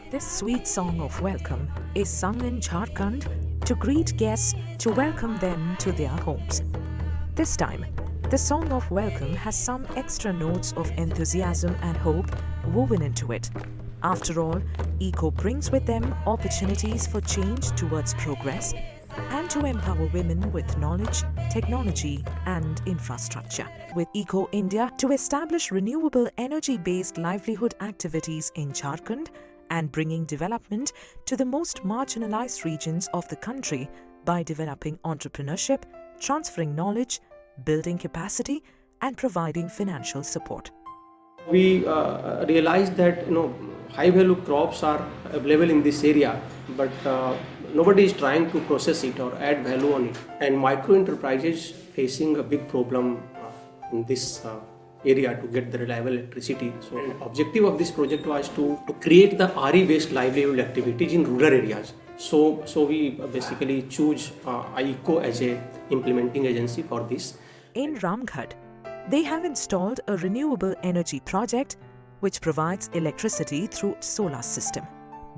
This sweet song of welcome is sung in Jharkhand to greet guests, to welcome them to their homes. This time, the song of welcome has some extra notes of enthusiasm and hope woven into it. After all, ECO brings with them opportunities for change towards progress and to empower women with knowledge, technology and infrastructure. With ECO India to establish renewable energy-based livelihood activities in Jharkhand and bringing development to the most marginalized regions of the country by developing entrepreneurship, transferring knowledge, building capacity and providing financial support. We realized that high value crops are available in this area, but nobody is trying to process it or add value on it. And micro enterprises facing a big problem in this area to get the reliable electricity. So the objective of this project was to create the RE-based livelihood activities in rural areas. So we basically choose ECO as a implementing agency for this. In Ramgarh, they have installed a renewable energy project which provides electricity through solar system.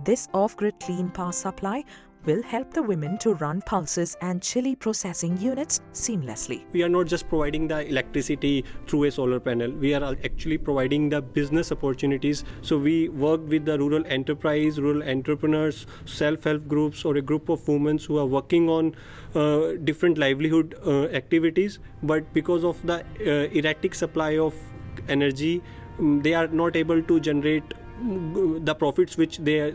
This off-grid clean power supply will help the women to run pulses and chili processing units seamlessly. We are not just providing the electricity through a solar panel, we are actually providing the business opportunities. So we work with the rural enterprise, rural entrepreneurs, self-help groups or a group of women who are working on different livelihood activities, but because of the erratic supply of energy, they are not able to generate the profits which the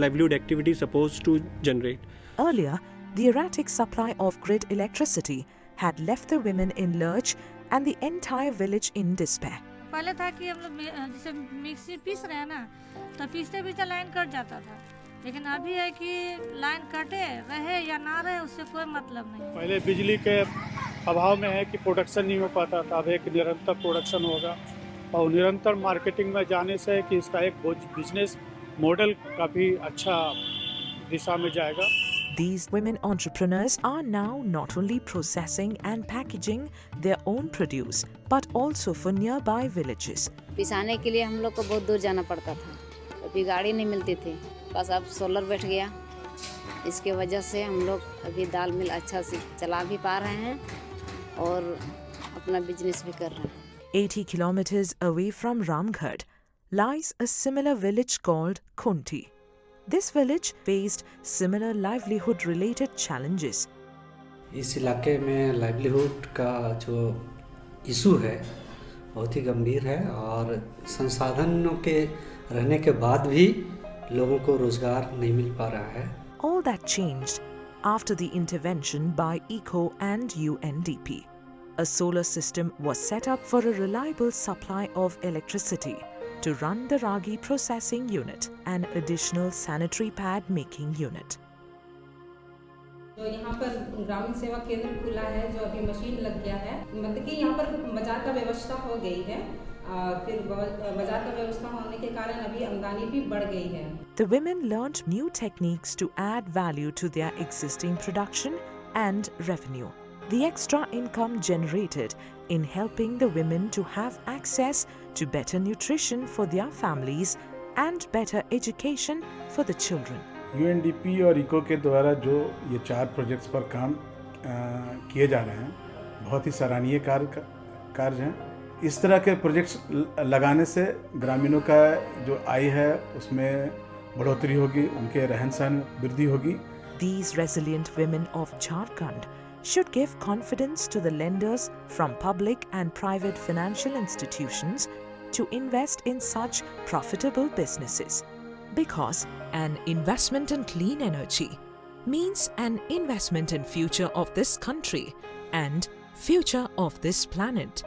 livelihood activity is supposed to generate. Earlier, the erratic supply of grid electricity had left the women in lurch and the entire village in despair. पहले था कि हम लोग जैसे mixie piece रहे हैं ना, तो पीसते पीसते लाइन कट जाता था, लेकिन अभी है कि लाइन कटे रहे या ना रहे उससे कोई मतलब नहीं। पहले बिजली के अभाव में है कि प्रोडक्शन नहीं हो पाता था, अब एक निरंतर प्रोडक्शन होगा और निरंतर मार्केटिंग में जाने से कि इसका एक बिजनेस मॉडल काफ़ी अच्छा दिशा में जाएगा. These women entrepreneurs are now not only processing and packaging their own produce, but also for nearby villages. पिसाने के लिए हम लोग को बहुत दूर जाना पड़ता था, अभी गाड़ी नहीं मिलती थी, बस अब सोलर बैठ गया, इसके वजह से हम लोग अभी दाल मिल अच्छा से चला भी पा रहे हैं और अपना बिजनेस भी कर रहे हैं. 80 kilometers away from Ramgarh lies a similar village called Khunti. This village faced similar livelihood-related challenges. इस इलाके में लाइवलीहुड का जो इशू है बहुत ही गंभीर है और संसाधनों के रहने के बाद भी लोगों को रोजगार नहीं मिल पा रहा है. All that changed after the intervention by ECO and UNDP. A solar system was set up for a reliable supply of electricity to run the ragi processing unit and additional sanitary pad making unit. जो यहाँ पर ग्रामीण सेवा केंद्र खुला है, जो अभी मशीन लग गया है, मतलब कि यहाँ पर बाजार का व्यवस्था हो गई है, फिर बाजार का व्यवस्था होने के कारण अभी आमदनी भी बढ़ गई है. The women learned new techniques to add value to their existing production and revenue. The extra income generated in helping the women to have access to better nutrition for their families and better education for the children. UNDP और ECO के द्वारा जो ये 4 projects पर काम किए जा रहे हैं, बहुत ही सराहनीय कार्य हैं. इस तरह के प्रोजेक्ट्स लगाने से ग्रामीणों का जो आय है उसमें बढ़ोतरी होगी, उनके रहन सहन वृद्धि होगी. These resilient women of Jharkhand should give confidence to the lenders from public and private financial institutions to invest in such profitable businesses. Because an investment in clean energy means an investment in future of this country and future of this planet.